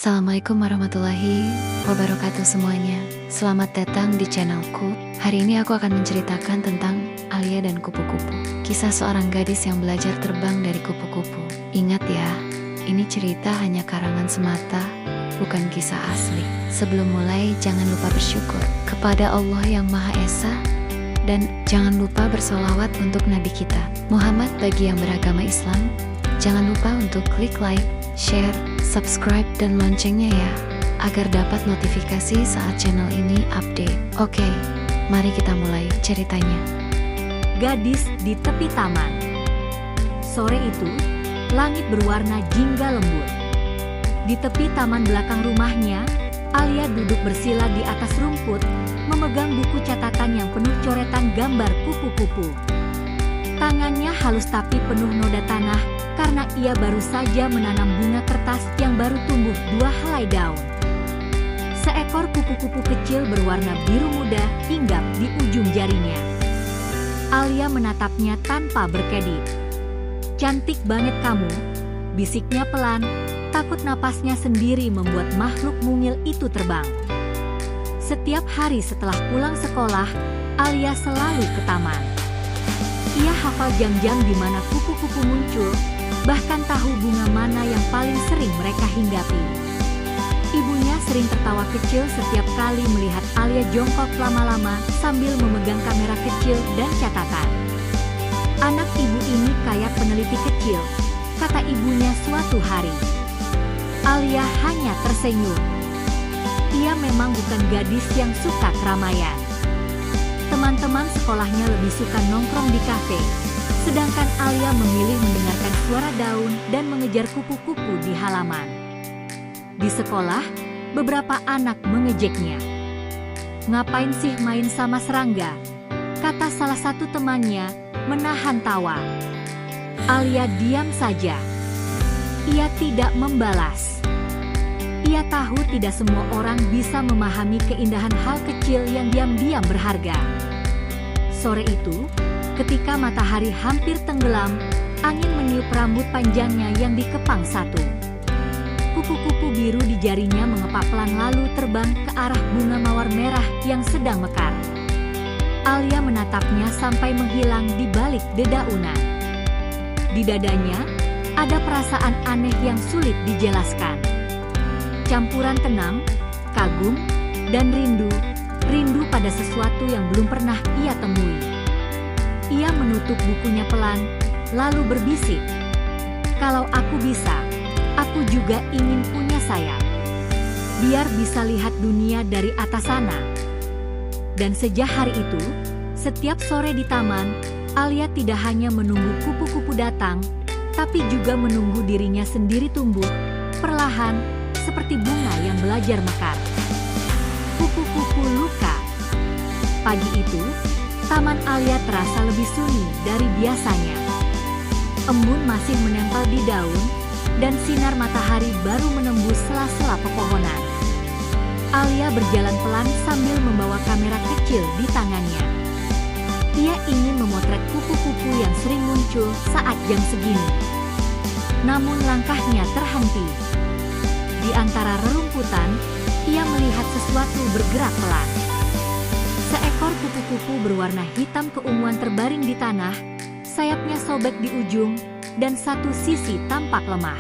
Assalamualaikum warahmatullahi wabarakatuh semuanya. Selamat datang di channelku. Hari ini aku akan menceritakan tentang Alia dan kupu-kupu. Kisah seorang gadis yang belajar terbang dari kupu-kupu. Ingat ya, ini cerita hanya karangan semata, bukan kisah asli. Sebelum mulai, jangan lupa bersyukur kepada Allah yang Maha Esa. Dan jangan lupa bersolawat untuk Nabi kita, Muhammad. Bagi yang beragama Islam, jangan lupa untuk klik like, share, subscribe, dan loncengnya ya, agar dapat notifikasi saat channel ini update. Oke, mari kita mulai ceritanya. Gadis di tepi taman. Sore itu, langit berwarna jingga lembut. Di tepi taman belakang rumahnya, Alia duduk bersila di atas rumput, memegang buku catatan yang penuh coretan gambar kupu-kupu. Tangannya halus tapi penuh noda tanah, karena ia baru saja menanam bunga kertas yang baru tumbuh 2 helai daun. Seekor kupu-kupu kecil berwarna biru muda hinggap di ujung jarinya. Alia menatapnya tanpa berkedip. "Cantik banget kamu," bisiknya pelan, takut napasnya sendiri membuat makhluk mungil itu terbang. Setiap hari setelah pulang sekolah, Alia selalu ke taman. Ia hafal jam-jam di mana kupu-kupu muncul, bahkan tahu bunga mana yang paling sering mereka hinggapi. Ibunya sering tertawa kecil setiap kali melihat Alia jongkok lama-lama sambil memegang kamera kecil dan catatan. "Anak ibu ini kayak peneliti kecil," kata ibunya suatu hari. Alia hanya tersenyum. Ia memang bukan gadis yang suka keramaian. Teman-teman sekolahnya lebih suka nongkrong di kafe, sedangkan Alia memilih mendengarkan suara daun dan mengejar kupu-kupu di halaman. Di sekolah, beberapa anak mengejeknya. "Ngapain sih main sama serangga?" kata salah satu temannya, menahan tawa. Alia diam saja. Ia tidak membalas. Ia tahu tidak semua orang bisa memahami keindahan hal kecil yang diam-diam berharga. Sore itu, ketika matahari hampir tenggelam, angin meniup rambut panjangnya yang dikepang satu. Kupu-kupu biru di jarinya mengepak pelan lalu terbang ke arah bunga mawar merah yang sedang mekar. Alia menatapnya sampai menghilang di balik dedaunan. Di dadanya, ada perasaan aneh yang sulit dijelaskan. Campuran tenang, kagum, dan rindu pada sesuatu yang belum pernah ia temui. Ia menutup bukunya pelan, lalu berbisik, "Kalau aku bisa, aku juga ingin punya sayap. Biar bisa lihat dunia dari atas sana." Dan sejak hari itu, setiap sore di taman, Alia tidak hanya menunggu kupu-kupu datang, tapi juga menunggu dirinya sendiri tumbuh, perlahan, seperti bunga yang belajar mekar. Kupu-kupu luka. Pagi itu, taman Alia terasa lebih sunyi dari biasanya. Embun masih menempel di daun, dan sinar matahari baru menembus sela-sela pepohonan. Alia berjalan pelan sambil membawa kamera kecil di tangannya. Ia ingin memotret kupu-kupu yang sering muncul saat jam segini. Namun langkahnya terhenti. Di antara rerumputan, ia melihat sesuatu bergerak pelan. Seekor kupu-kupu berwarna hitam keunguan terbaring di tanah, sayapnya sobek di ujung, dan satu sisi tampak lemah.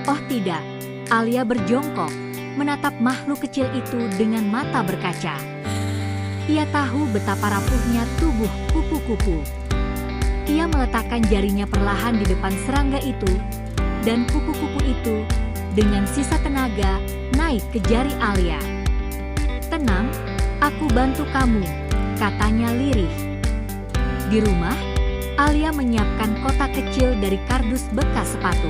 Oh tidak, Alia berjongkok, menatap makhluk kecil itu dengan mata berkaca. Ia tahu betapa rapuhnya tubuh kupu-kupu. Ia meletakkan jarinya perlahan di depan serangga itu, dan kupu-kupu itu dengan sisa tenaga naik ke jari Alia. "Tenang, aku bantu kamu," katanya lirih. Di rumah, Alia menyiapkan kotak kecil dari kardus bekas sepatu.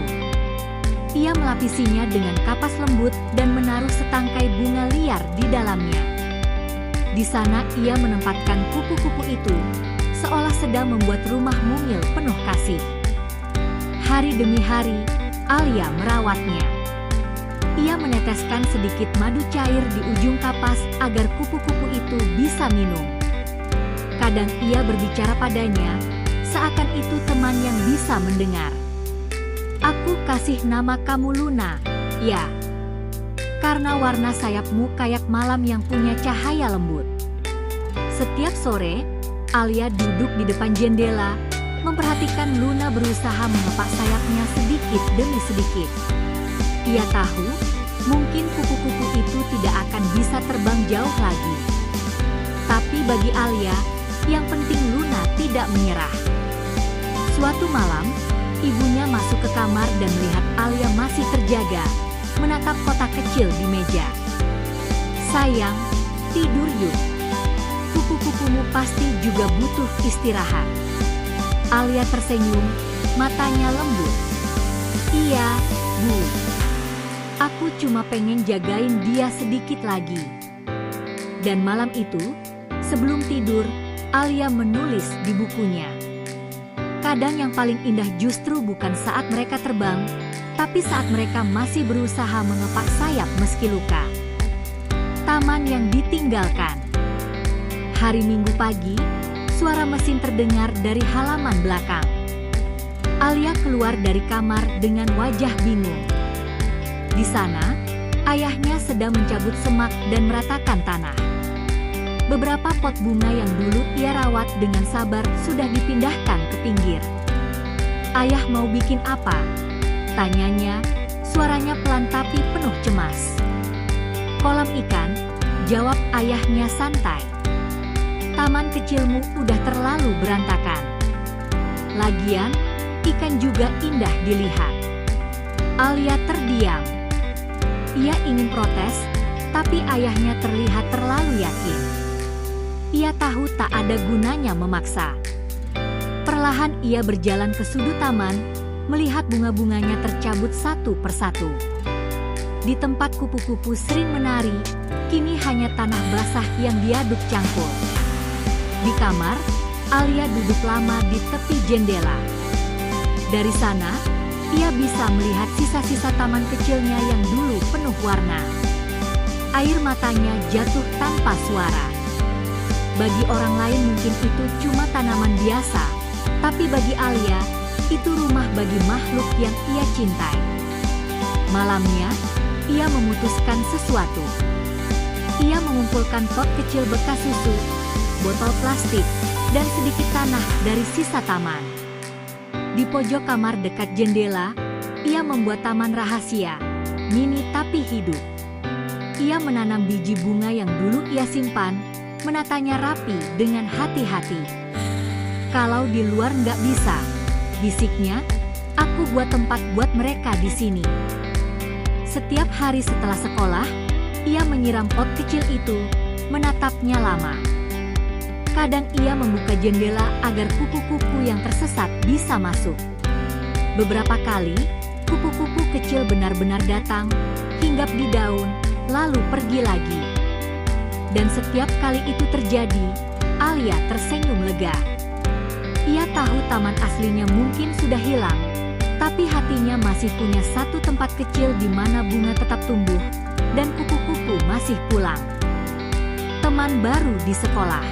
Ia melapisinya dengan kapas lembut dan menaruh setangkai bunga liar di dalamnya. Di sana ia menempatkan kupu-kupu itu, seolah sedang membuat rumah mungil penuh kasih. Hari demi hari, Alia merawatnya. Ia meneteskan sedikit madu cair di ujung kapas agar kupu-kupu itu bisa minum. Kadang ia berbicara padanya, seakan itu teman yang bisa mendengar. "Aku kasih nama kamu Luna, ya. karena warna sayapmu kayak malam yang punya cahaya lembut. Setiap sore, Alia duduk di depan jendela, memperhatikan Luna berusaha mengepak sayapnya sedikit demi sedikit. Ia tahu, mungkin kupu-kupu itu tidak akan bisa terbang jauh lagi. Tapi bagi Alia, yang penting Luna tidak menyerah. Suatu malam, ibunya masuk ke kamar dan melihat Alia masih terjaga, menatap kotak kecil di meja. "Sayang, tidur yuk. Kupu-kupumu pasti juga butuh istirahat." Alia tersenyum, matanya lembut. "Iya, Bu. Aku cuma pengen jagain dia sedikit lagi." Dan malam itu, sebelum tidur, Alia menulis di bukunya. Kadang yang paling indah justru bukan saat mereka terbang, tapi saat mereka masih berusaha mengepak sayap meski luka. Taman yang ditinggalkan. Hari Minggu pagi, suara mesin terdengar dari halaman belakang. Alia keluar dari kamar dengan wajah bingung. Di sana, ayahnya sedang mencabut semak dan meratakan tanah. Beberapa pot bunga yang dulu ia rawat dengan sabar sudah dipindahkan ke pinggir. "Ayah mau bikin apa?" tanyanya, suaranya pelan tapi penuh cemas. "Kolam ikan," jawab ayahnya santai. "Taman kecilmu udah terlalu berantakan. Lagian, ikan juga indah dilihat." Alia terdiam. Ia ingin protes, tapi ayahnya terlihat terlalu yakin. Ia tahu tak ada gunanya memaksa. Perlahan ia berjalan ke sudut taman, melihat bunga-bunganya tercabut satu persatu. Di tempat kupu-kupu sering menari, kini hanya tanah basah yang diaduk cangkul. Di kamar, Alia duduk lama di tepi jendela. Dari sana, ia bisa melihat sisa-sisa taman kecilnya yang dulu penuh warna. Air matanya jatuh tanpa suara. Bagi orang lain mungkin itu cuma tanaman biasa, tapi bagi Alia, itu rumah bagi makhluk yang ia cintai. Malamnya, ia memutuskan sesuatu. Ia mengumpulkan pot kecil bekas susu, botol plastik, dan sedikit tanah dari sisa taman. Di pojok kamar dekat jendela, ia membuat taman rahasia, mini tapi hidup. Ia menanam biji bunga yang dulu ia simpan, menatanya rapi dengan hati-hati. "Kalau di luar nggak bisa," bisiknya, "aku buat tempat buat mereka di sini." Setiap hari setelah sekolah, ia menyiram pot kecil itu, menatapnya lama. Kadang ia membuka jendela agar kupu-kupu yang tersesat bisa masuk. Beberapa kali, kupu-kupu kecil benar-benar datang, hinggap di daun, lalu pergi lagi. Dan setiap kali itu terjadi, Alia tersenyum lega. Ia tahu taman aslinya mungkin sudah hilang, tapi hatinya masih punya satu tempat kecil di mana bunga tetap tumbuh, dan kupu-kupu masih pulang. Teman baru di sekolah.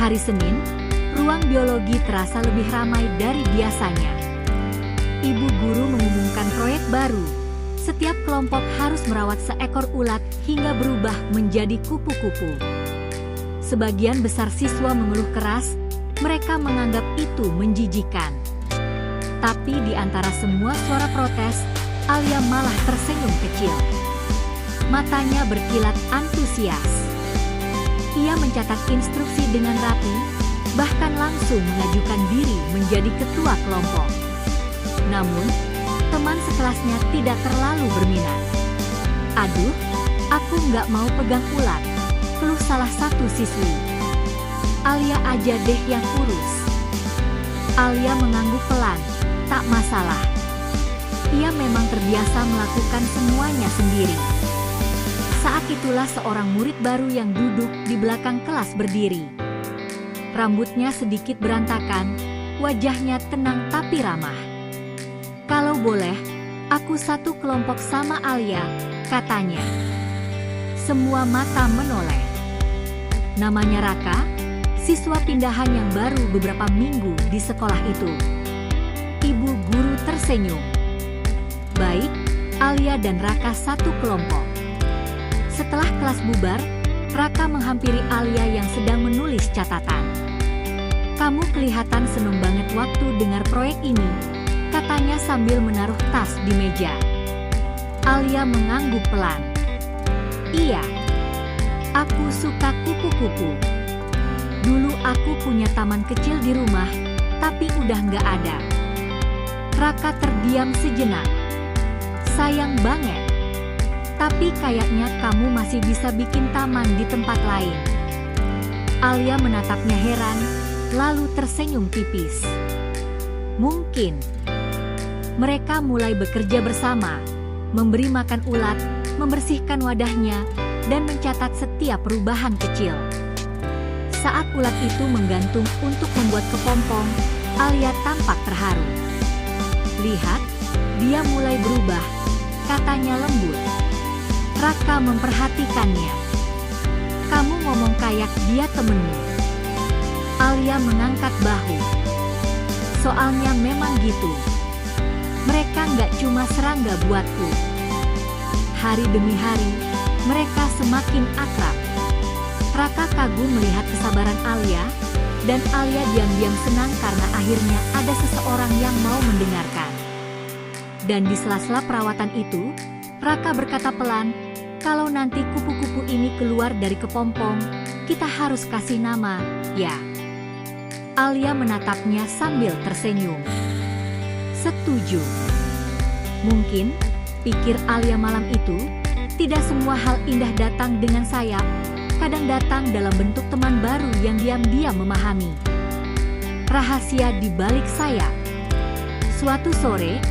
Hari Senin, ruang biologi terasa lebih ramai dari biasanya. Ibu guru mengumumkan proyek baru. Setiap kelompok harus merawat seekor ulat hingga berubah menjadi kupu-kupu. Sebagian besar siswa mengeluh keras, mereka menganggap itu menjijikan. Tapi di antara semua suara protes, Alia malah tersenyum kecil. Matanya berkilat antusias. Ia mencatat instruksi dengan rapi, bahkan langsung mengajukan diri menjadi ketua kelompok. Namun, teman sekelasnya tidak terlalu berminat. "Aduh, aku nggak mau pegang ulat," keluh salah satu siswi. "Alia aja deh yang urus." Alia mengangguk pelan, "Tak masalah. Ia memang terbiasa melakukan semuanya sendiri." Saat itulah seorang murid baru yang duduk di belakang kelas berdiri. Rambutnya sedikit berantakan, wajahnya tenang tapi ramah. "Kalau boleh, aku satu kelompok sama Alia," katanya. Semua mata menoleh. Namanya Raka, siswa pindahan yang baru beberapa minggu di sekolah itu. Ibu guru tersenyum. "Baik, Alia dan Raka satu kelompok. Setelah kelas bubar, Raka menghampiri Alia yang sedang menulis catatan. "Kamu kelihatan seneng banget waktu dengar proyek ini," katanya sambil menaruh tas di meja. Alia mengangguk pelan. "Iya, aku suka kupu-kupu. Dulu aku punya taman kecil di rumah, tapi udah nggak ada." Raka terdiam sejenak. "Sayang banget. Tapi kayaknya kamu masih bisa bikin taman di tempat lain." Alia menatapnya heran, lalu tersenyum tipis. "Mungkin." Mereka mulai bekerja bersama, memberi makan ulat, membersihkan wadahnya, dan mencatat setiap perubahan kecil. Saat ulat itu menggantung untuk membuat kepompong, Alia tampak terharu. "Lihat, dia mulai berubah," katanya lembut. Raka memperhatikannya. "Kamu ngomong kayak dia temenmu." Alia mengangkat bahu. "Soalnya memang gitu. Mereka nggak cuma serangga buatku." Hari demi hari, mereka semakin akrab. Raka kagum melihat kesabaran Alia, dan Alia diam-diam senang karena akhirnya ada seseorang yang mau mendengarkan. Dan di sela-sela perawatan itu, Raka berkata pelan, "Kalau nanti kupu-kupu ini keluar dari kepompong, kita harus kasih nama, ya?" Alia menatapnya sambil tersenyum. "Setuju." Mungkin, pikir Alia malam itu, tidak semua hal indah datang dengan sayap, kadang datang dalam bentuk teman baru yang diam-diam memahami rahasia di balik sayap. Suatu sore,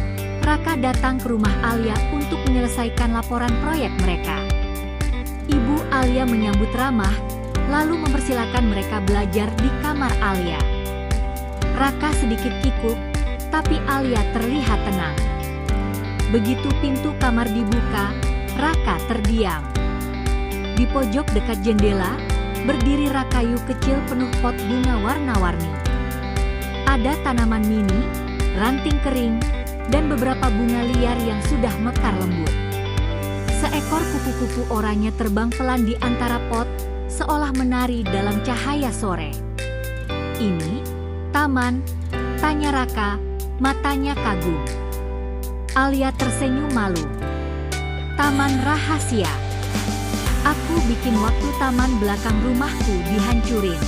Raka datang ke rumah Alia untuk menyelesaikan laporan proyek mereka. Ibu Alia menyambut ramah, lalu mempersilakan mereka belajar di kamar Alia. Raka sedikit kikuk, tapi Alia terlihat tenang. Begitu pintu kamar dibuka, Raka terdiam. Di pojok dekat jendela, berdiri rak kayu kecil penuh pot bunga warna-warni. Ada tanaman mini, ranting kering, dan beberapa bunga liar yang sudah mekar lembut. Seekor kupu-kupu oranye terbang pelan di antara pot, seolah menari dalam cahaya sore. "Ini taman?" tanya Raka, matanya kagum. Alia tersenyum malu. "Taman rahasia. Aku bikin waktu taman belakang rumahku dihancurin.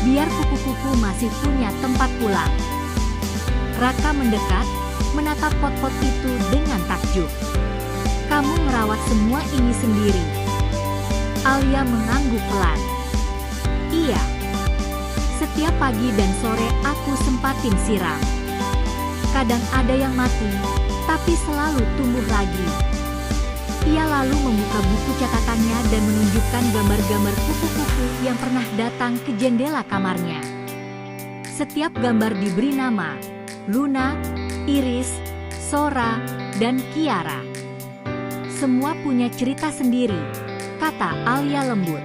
Biar kupu-kupu masih punya tempat pulang." Raka mendekat, menatap pot-pot itu dengan takjub. "Kamu merawat semua ini sendiri?" Alia mengangguk pelan. "Iya. Setiap pagi dan sore aku sempatin siram. Kadang ada yang mati, tapi selalu tumbuh lagi." Ia lalu membuka buku catatannya dan menunjukkan gambar-gambar kupu-kupu yang pernah datang ke jendela kamarnya. Setiap gambar diberi nama: Luna, Iris, Sora, dan Kiara. "Semua punya cerita sendiri," kata Alia lembut.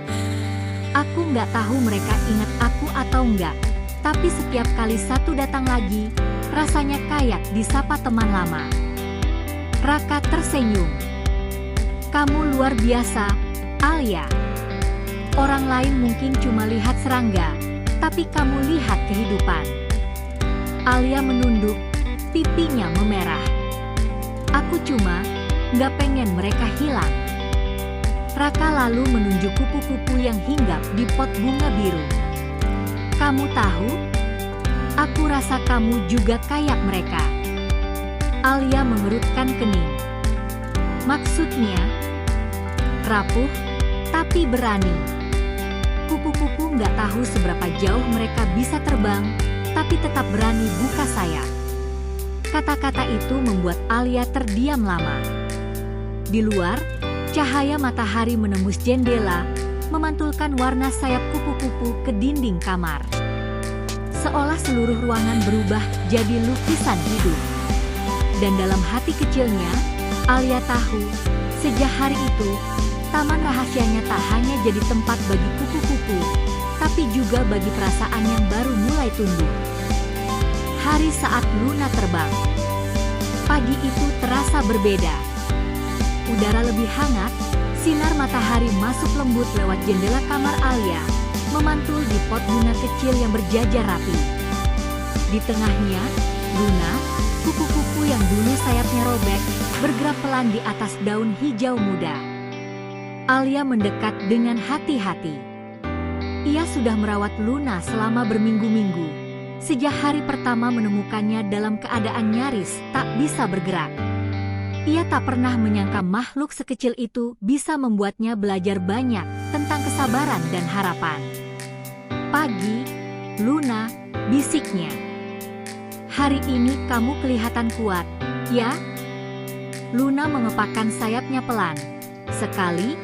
"Aku nggak tahu mereka ingat aku atau enggak, tapi setiap kali satu datang lagi, rasanya kayak disapa teman lama." Raka tersenyum. "Kamu luar biasa, Alia. Orang lain mungkin cuma lihat serangga, tapi kamu lihat kehidupan." Alia menunduk, pipinya memerah. "Aku cuma nggak pengen mereka hilang." Raka lalu menunjuk kupu-kupu yang hinggap di pot bunga biru. "Kamu tahu? Aku rasa kamu juga kayak mereka." Alia mengerutkan kening. "Maksudnya?" "Rapuh, tapi berani. Kupu-kupu nggak tahu seberapa jauh mereka bisa terbang, tapi tetap berani buka sayap." Kata-kata itu membuat Alia terdiam lama. Di luar, cahaya matahari menembus jendela, memantulkan warna sayap kupu-kupu ke dinding kamar. Seolah seluruh ruangan berubah jadi lukisan hidup. Dan dalam hati kecilnya, Alia tahu, sejak hari itu, taman rahasianya tak hanya jadi tempat bagi kupu-kupu, tapi juga bagi perasaan yang baru mulai tumbuh. Hari saat Luna terbang. Pagi itu terasa berbeda. Udara lebih hangat, sinar matahari masuk lembut lewat jendela kamar Alia, memantul di pot bunga kecil yang berjajar rapi. Di tengahnya, Luna, kupu-kupu yang dulu sayapnya robek, bergerak pelan di atas daun hijau muda. Alia mendekat dengan hati-hati. Ia sudah merawat Luna selama berminggu-minggu, sejak hari pertama menemukannya dalam keadaan nyaris tak bisa bergerak. Ia tak pernah menyangka makhluk sekecil itu bisa membuatnya belajar banyak tentang kesabaran dan harapan. Pagi, Luna, bisiknya. Hari ini kamu kelihatan kuat, ya? Luna mengepakkan sayapnya pelan. Sekali,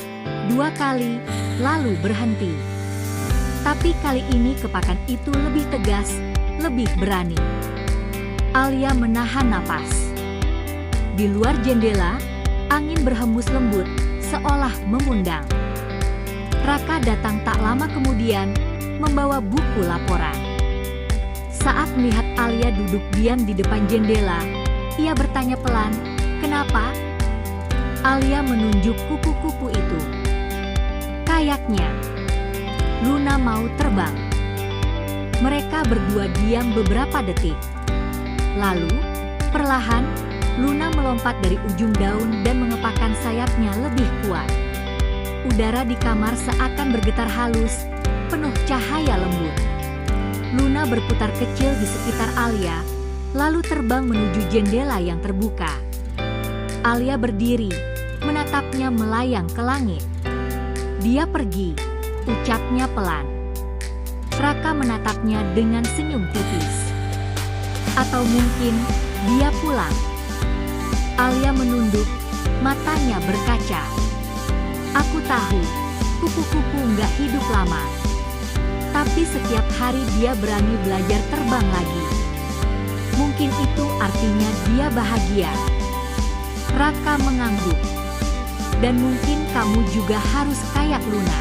dua kali, lalu berhenti. Tapi kali ini kepakan itu lebih tegas, lebih berani. Alia menahan napas. Di luar jendela, angin berhembus lembut, seolah mengundang. Raka datang tak lama kemudian, membawa buku laporan. Saat melihat Alia duduk diam di depan jendela, ia bertanya pelan, "Kenapa?" Alia menunjuk kupu-kupu itu. Kayaknya Luna mau terbang. Mereka berdua diam beberapa detik. Lalu, perlahan, Luna melompat dari ujung daun dan mengepakkan sayapnya lebih kuat. Udara di kamar seakan bergetar halus, penuh cahaya lembut. Luna berputar kecil di sekitar Alia, lalu terbang menuju jendela yang terbuka. Alia berdiri, menatapnya melayang ke langit. "Dia pergi," ucapnya pelan. Raka menatapnya dengan senyum tipis. "Atau mungkin dia pulang." Alia menunduk, matanya berkaca. "Aku tahu, kupu-kupu nggak hidup lama. Tapi setiap hari dia berani belajar terbang lagi. Mungkin itu artinya dia bahagia." Raka mengangguk. "Dan mungkin kamu juga harus kayak Luna."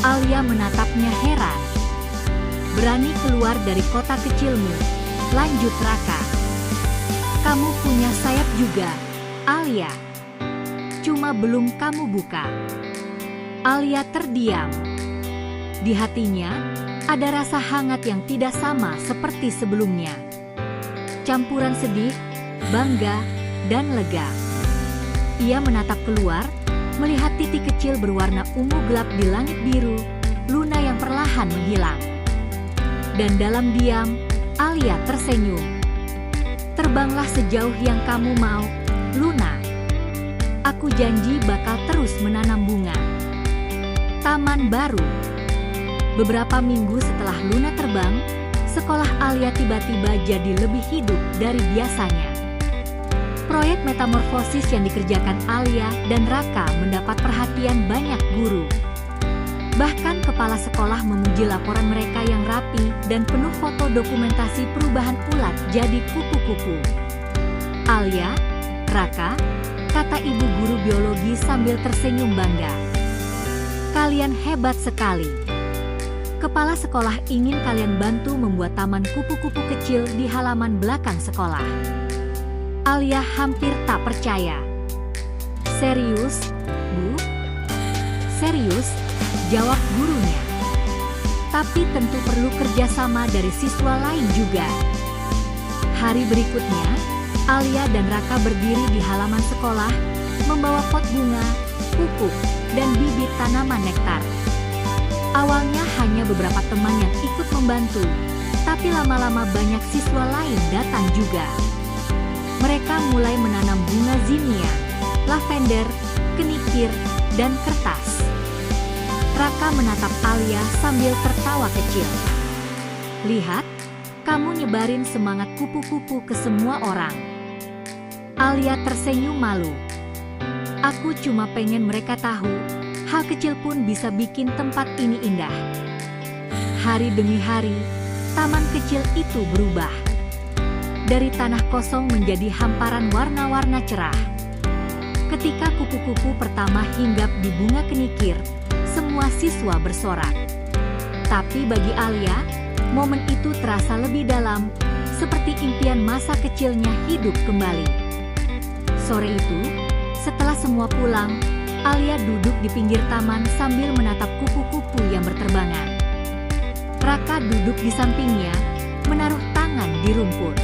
Alia menatapnya heran. "Berani keluar dari kota kecilmu," lanjut Raka. "Kamu punya sayap juga, Alia. Cuma belum kamu buka." Alia terdiam. Di hatinya, ada rasa hangat yang tidak sama seperti sebelumnya. Campuran sedih, bangga, dan lega. Ia menatap keluar, melihat titik kecil berwarna ungu gelap di langit biru, Luna yang perlahan menghilang. Dan dalam diam, Alia tersenyum. "Terbanglah sejauh yang kamu mau, Luna. Aku janji bakal terus menanam bunga." Taman baru. Beberapa minggu setelah Luna terbang, sekolah Alia tiba-tiba jadi lebih hidup dari biasanya. Proyek metamorfosis yang dikerjakan Alia dan Raka mendapat perhatian banyak guru. Bahkan kepala sekolah memuji laporan mereka yang rapi dan penuh foto dokumentasi perubahan ulat jadi kupu-kupu. "Alia, Raka," kata ibu guru biologi sambil tersenyum bangga. "Kalian hebat sekali. Kepala sekolah ingin kalian bantu membuat taman kupu-kupu kecil di halaman belakang sekolah." Alia hampir tak percaya. "Serius, Bu?" "Serius," jawab gurunya. "Tapi tentu perlu kerjasama dari siswa lain juga." Hari berikutnya, Alia dan Raka berdiri di halaman sekolah, membawa pot bunga, pupuk, dan bibit tanaman nektar. Awalnya hanya beberapa teman yang ikut membantu, tapi lama-lama banyak siswa lain datang juga. Mereka mulai menanam bunga zinnia, lavender, kenikir, dan kertas. Raka menatap Alia sambil tertawa kecil. "Lihat, kamu nyebarin semangat kupu-kupu ke semua orang." Alia tersenyum malu. "Aku cuma pengen mereka tahu, hal kecil pun bisa bikin tempat ini indah." Hari demi hari, taman kecil itu berubah. Dari tanah kosong menjadi hamparan warna-warna cerah. Ketika kupu-kupu pertama hinggap di bunga kenikir, semua siswa bersorak. Tapi bagi Alia, momen itu terasa lebih dalam, seperti impian masa kecilnya hidup kembali. Sore itu, setelah semua pulang, Alia duduk di pinggir taman sambil menatap kupu-kupu yang berterbangan. Raka duduk di sampingnya, menaruh tangan di rumput.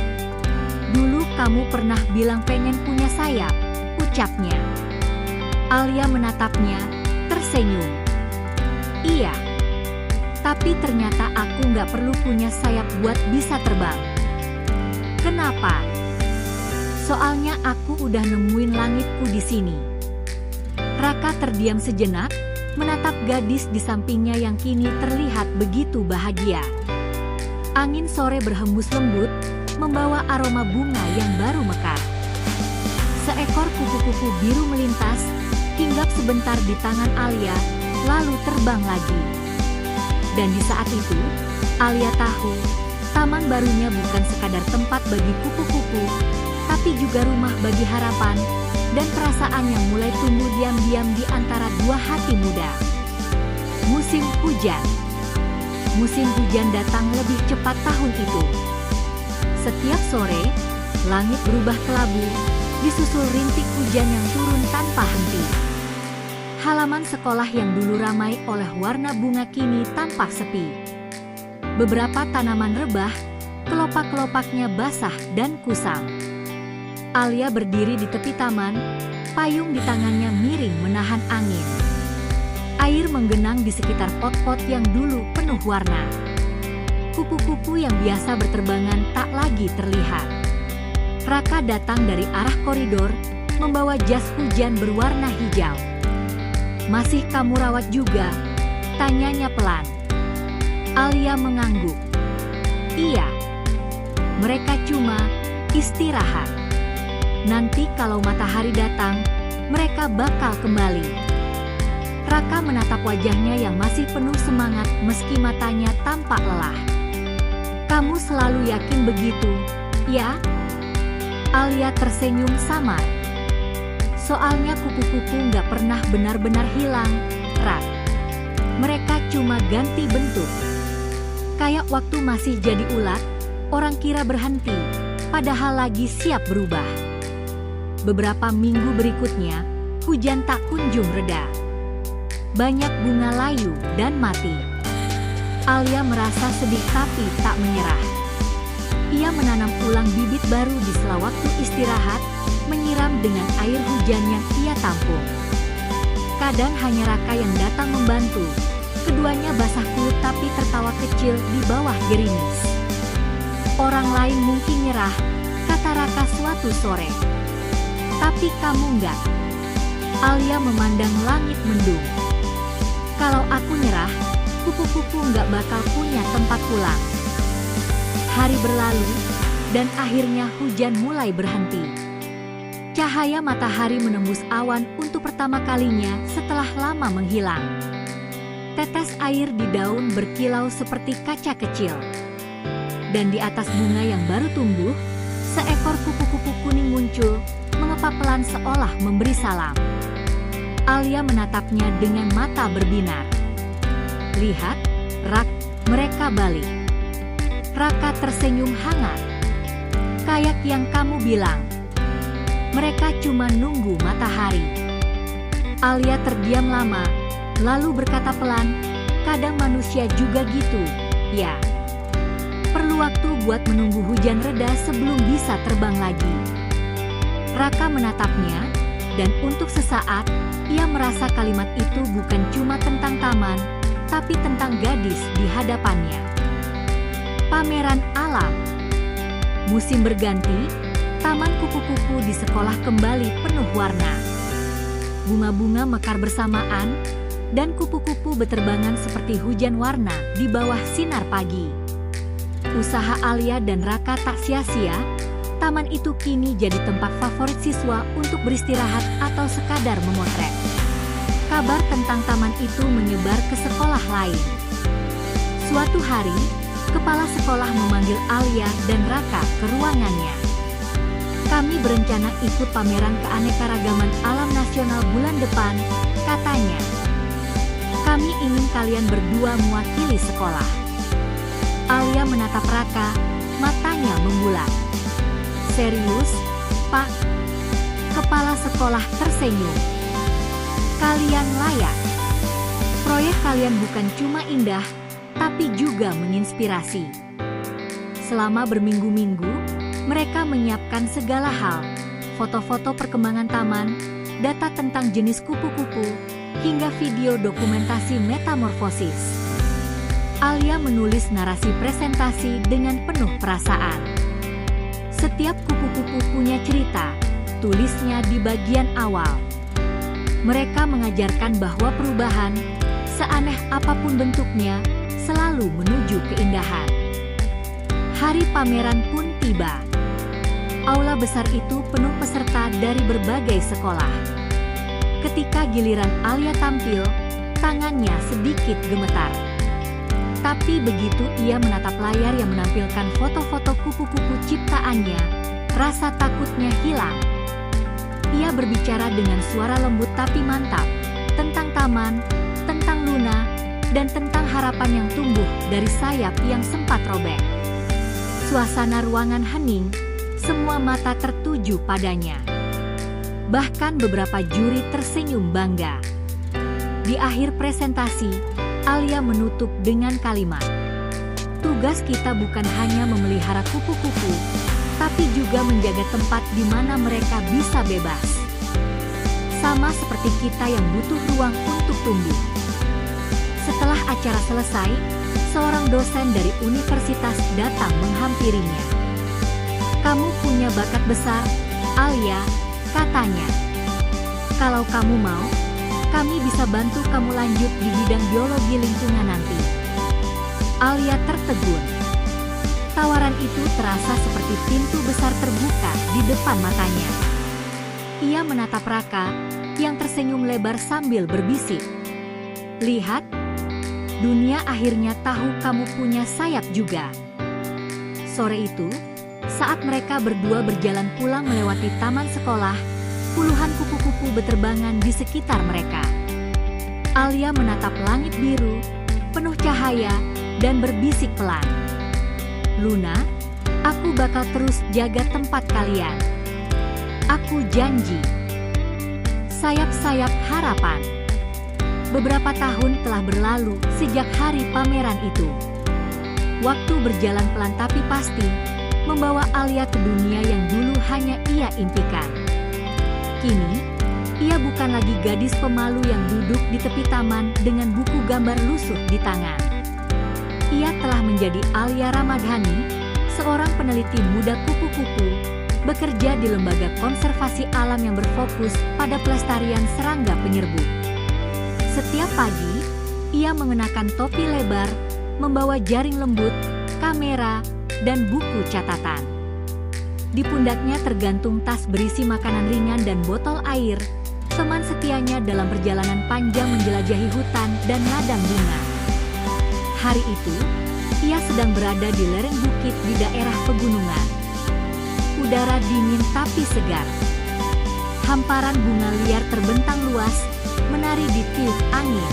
"Dulu kamu pernah bilang pengen punya sayap," ucapnya. Alia menatapnya, tersenyum. "Iya, tapi ternyata aku nggak perlu punya sayap buat bisa terbang." "Kenapa?" "Soalnya aku udah nemuin langitku di sini." Raka terdiam sejenak, menatap gadis di sampingnya yang kini terlihat begitu bahagia. Angin sore berhembus lembut, membawa aroma bunga yang baru mekar. Seekor kupu-kupu biru melintas, hinggap sebentar di tangan Alia, lalu terbang lagi. Dan di saat itu, Alia tahu, taman barunya bukan sekadar tempat bagi kupu-kupu, tapi juga rumah bagi harapan dan perasaan yang mulai tumbuh diam-diam di antara dua hati muda. Musim hujan. Musim hujan datang lebih cepat tahun itu. Setiap sore, langit berubah kelabu, disusul rintik hujan yang turun tanpa henti. Halaman sekolah yang dulu ramai oleh warna bunga kini tampak sepi. Beberapa tanaman rebah, kelopak-kelopaknya basah dan kusam. Alia berdiri di tepi taman, payung di tangannya miring menahan angin. Air menggenang di sekitar pot-pot yang dulu penuh warna. Kupu-kupu yang biasa berterbangan tak lagi terlihat. Raka datang dari arah koridor, membawa jas hujan berwarna hijau. "Masih kamu rawat juga?" tanyanya pelan. Alia mengangguk. "Iya, mereka cuma istirahat. Nanti kalau matahari datang, mereka bakal kembali." Raka menatap wajahnya yang masih penuh semangat meski matanya tampak lelah. "Kamu selalu yakin begitu, ya?" Alia tersenyum samar. "Soalnya kupu-kupu nggak pernah benar-benar hilang, Rak. Mereka cuma ganti bentuk. Kayak waktu masih jadi ulat, orang kira berhenti, padahal lagi siap berubah." Beberapa minggu berikutnya, hujan tak kunjung reda. Banyak bunga layu dan mati. Alia merasa sedih tapi tak menyerah. Ia menanam ulang bibit baru di sela waktu istirahat, menyiram dengan air hujan yang ia tampung. Kadang hanya Raka yang datang membantu. Keduanya basah kulit tapi tertawa kecil di bawah gerimis. "Orang lain mungkin nyerah," kata Raka suatu sore. "Tapi kamu enggak." Alia memandang langit mendung. "Kalau aku nyerah, kupu-kupu enggak bakal punya tempat pulang." Hari berlalu, dan akhirnya hujan mulai berhenti. Cahaya matahari menembus awan untuk pertama kalinya setelah lama menghilang. Tetes air di daun berkilau seperti kaca kecil. Dan di atas bunga yang baru tumbuh, seekor kupu-kupu kuning muncul, mengepap pelan seolah memberi salam. Alia menatapnya dengan mata berbinar. "Lihat, Rak, mereka balik." Raka tersenyum hangat. "Kayak yang kamu bilang. Mereka cuma nunggu matahari." Alia terdiam lama, lalu berkata pelan, "Kadang manusia juga gitu, ya. Perlu waktu buat menunggu hujan reda sebelum bisa terbang lagi." Raka menatapnya, dan untuk sesaat, ia merasa kalimat itu bukan cuma tentang taman, tapi tentang gadis di hadapannya. Pameran alam. Musim berganti, taman kupu-kupu di sekolah kembali penuh warna. Bunga-bunga mekar bersamaan, dan kupu-kupu berterbangan seperti hujan warna di bawah sinar pagi. Usaha Alia dan Raka tak sia-sia. Taman itu kini jadi tempat favorit siswa untuk beristirahat atau sekadar memotret. Kabar tentang taman itu menyebar ke sekolah lain. Suatu hari, kepala sekolah memanggil Alia dan Raka ke ruangannya. "Kami berencana ikut pameran keanekaragaman alam nasional bulan depan," katanya. "Kami ingin kalian berdua mewakili sekolah." Alia menatap Raka, matanya membulat. "Serius, Pak?" Kepala sekolah tersenyum. "Kalian layak. Proyek kalian bukan cuma indah, tapi juga menginspirasi." Selama berminggu-minggu, mereka menyiapkan segala hal, foto-foto perkembangan taman, data tentang jenis kupu-kupu, hingga video dokumentasi metamorfosis. Alia menulis narasi presentasi dengan penuh perasaan. "Setiap kupu-kupu punya cerita," tulisnya di bagian awal. Mereka mengajarkan bahwa perubahan, seaneh apapun bentuknya, selalu menuju keindahan. Hari pameran pun tiba. Aula besar itu penuh peserta dari berbagai sekolah. Ketika giliran Alia tampil, tangannya sedikit gemetar. Tapi begitu ia menatap layar yang menampilkan foto-foto kupu-kupu ciptaannya, rasa takutnya hilang. Ia berbicara dengan suara lembut tapi mantap, tentang taman, tentang Luna, dan tentang harapan yang tumbuh dari sayap yang sempat robek. Suasana ruangan hening, semua mata tertuju padanya. Bahkan beberapa juri tersenyum bangga. Di akhir presentasi, Alia menutup dengan kalimat, "Tugas kita bukan hanya memelihara kupu-kupu, tapi juga menjaga tempat di mana mereka bisa bebas. Sama seperti kita yang butuh ruang untuk tumbuh." Setelah acara selesai, seorang dosen dari universitas datang menghampirinya. "Kamu punya bakat besar, Alia," katanya. "Kalau kamu mau, kami bisa bantu kamu lanjut di bidang biologi lingkungan nanti." Alia tertegun. Tawaran itu terasa seperti pintu besar terbuka di depan matanya. Ia menatap Raka, yang tersenyum lebar sambil berbisik, "Lihat, dunia akhirnya tahu kamu punya sayap juga." Sore itu, saat mereka berdua berjalan pulang melewati taman sekolah, puluhan kupu-kupu berterbangan di sekitar mereka. Alia menatap langit biru, penuh cahaya, dan berbisik pelan, "Luna, aku bakal terus jaga tempat kalian. Aku janji." Sayap-sayap harapan. Beberapa tahun telah berlalu sejak hari pameran itu. Waktu berjalan pelan tapi pasti, membawa Alia ke dunia yang dulu hanya ia impikan. Kini, ia bukan lagi gadis pemalu yang duduk di tepi taman dengan buku gambar lusuh di tangan. Ia telah menjadi Alia Ramadhani, seorang peneliti muda kupu-kupu, bekerja di lembaga konservasi alam yang berfokus pada pelestarian serangga penyerbuk. Setiap pagi, ia mengenakan topi lebar, membawa jaring lembut, kamera, dan buku catatan. Di pundaknya tergantung tas berisi makanan ringan dan botol air, teman setianya dalam perjalanan panjang menjelajahi hutan dan ladang bunga. Hari itu, ia sedang berada di lereng bukit di daerah pegunungan. Udara dingin tapi segar. Hamparan bunga liar terbentang luas, menari di tiup angin.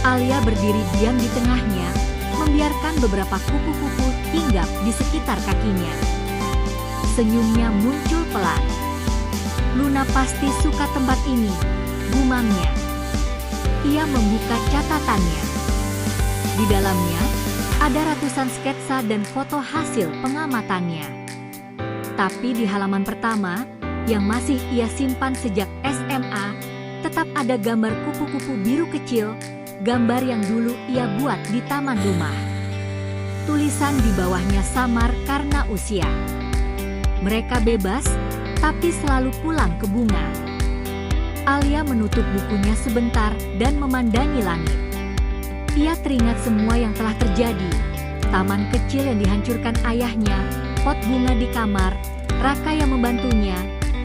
Alia berdiri diam di tengahnya, membiarkan beberapa kupu-kupu hinggap di sekitar kakinya. Senyumnya muncul pelan. "Luna pasti suka tempat ini," gumamnya. Ia membuka catatannya. Di dalamnya, ada ratusan sketsa dan foto hasil pengamatannya. Tapi di halaman pertama, yang masih ia simpan sejak SMA, tetap ada gambar kupu-kupu biru kecil, gambar yang dulu ia buat di taman rumah. Tulisan di bawahnya samar karena usia. "Mereka bebas, tapi selalu pulang ke bunga." Alia menutup bukunya sebentar dan memandangi langit. Ia teringat semua yang telah terjadi. Taman kecil yang dihancurkan ayahnya, pot bunga di kamar, Raka yang membantunya,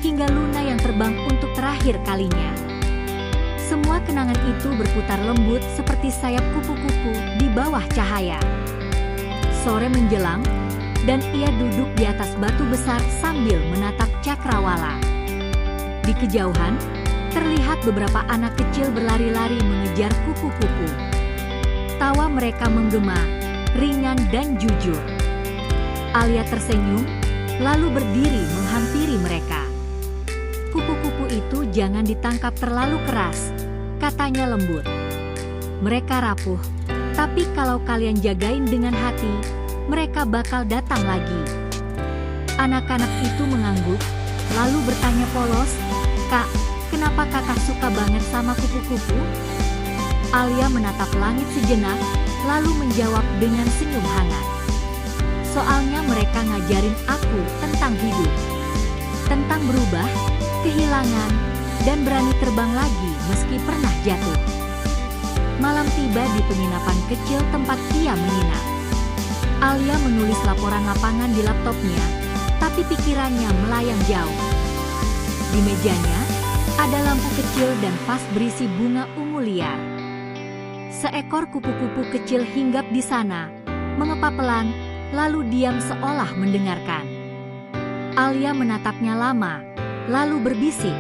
hingga Luna yang terbang untuk terakhir kalinya. Semua kenangan itu berputar lembut seperti sayap kupu-kupu di bawah cahaya. Sore menjelang, dan ia duduk di atas batu besar sambil menatap cakrawala. Di kejauhan, terlihat beberapa anak kecil berlari-lari mengejar kupu-kupu. Tawa mereka menggema, ringan dan jujur. Alia tersenyum, lalu berdiri menghampiri mereka. Kupu-kupu itu jangan ditangkap terlalu keras, katanya lembut. Mereka rapuh, tapi kalau kalian jagain dengan hati, mereka bakal datang lagi. Anak-anak itu mengangguk, lalu bertanya polos, "Kak, kenapa kakak suka banget sama kupu-kupu?" Alia menatap langit sejenak, lalu menjawab dengan senyum hangat. "Soalnya mereka ngajarin aku tentang hidup. Tentang berubah, kehilangan, dan berani terbang lagi meski pernah jatuh." Malam tiba di penginapan kecil tempat ia menginap. Alia menulis laporan lapangan di laptopnya, tapi pikirannya melayang jauh. Di mejanya, ada lampu kecil dan vas berisi bunga ungu liar. Seekor kupu-kupu kecil hinggap di sana, mengepa pelan, lalu diam seolah mendengarkan. Alia menatapnya lama, lalu berbisik,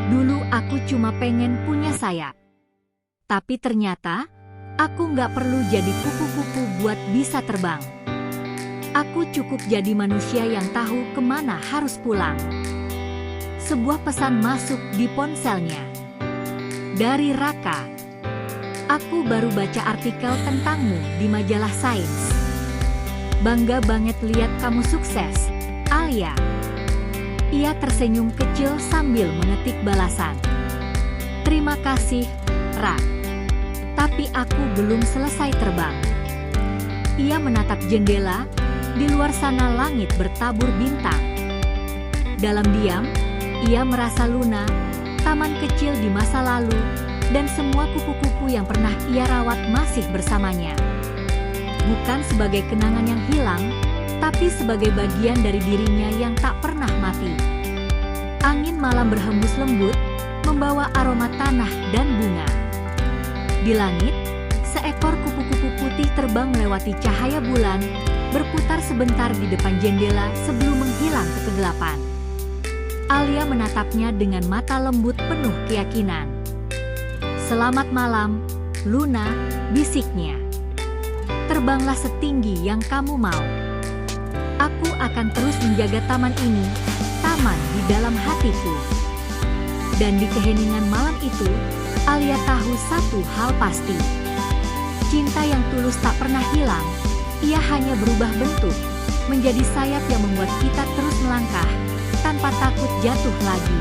"Dulu aku cuma pengen punya sayap. Tapi ternyata, aku nggak perlu jadi kupu-kupu buat bisa terbang. Aku cukup jadi manusia yang tahu kemana harus pulang." Sebuah pesan masuk di ponselnya. Dari Raka. "Aku baru baca artikel tentangmu di majalah Sains. Bangga banget lihat kamu sukses, Alia." Ia tersenyum kecil sambil mengetik balasan. "Terima kasih, Rak. Tapi aku belum selesai terbang." Ia menatap jendela, di luar sana langit bertabur bintang. Dalam diam, ia merasa Luna, taman kecil di masa lalu, dan semua kupu-kupu yang pernah ia rawat masih bersamanya. Bukan sebagai kenangan yang hilang, tapi sebagai bagian dari dirinya yang tak pernah mati. Angin malam berhembus lembut, membawa aroma tanah dan bunga. Di langit, seekor kupu-kupu putih terbang melewati cahaya bulan, berputar sebentar di depan jendela sebelum menghilang ke kegelapan. Alia menatapnya dengan mata lembut penuh keyakinan. "Selamat malam, Luna," bisiknya. "Terbanglah setinggi yang kamu mau. Aku akan terus menjaga taman ini, taman di dalam hatiku." Dan di keheningan malam itu, Alia tahu satu hal pasti. Cinta yang tulus tak pernah hilang, ia hanya berubah bentuk, menjadi sayap yang membuat kita terus melangkah, tanpa takut jatuh lagi.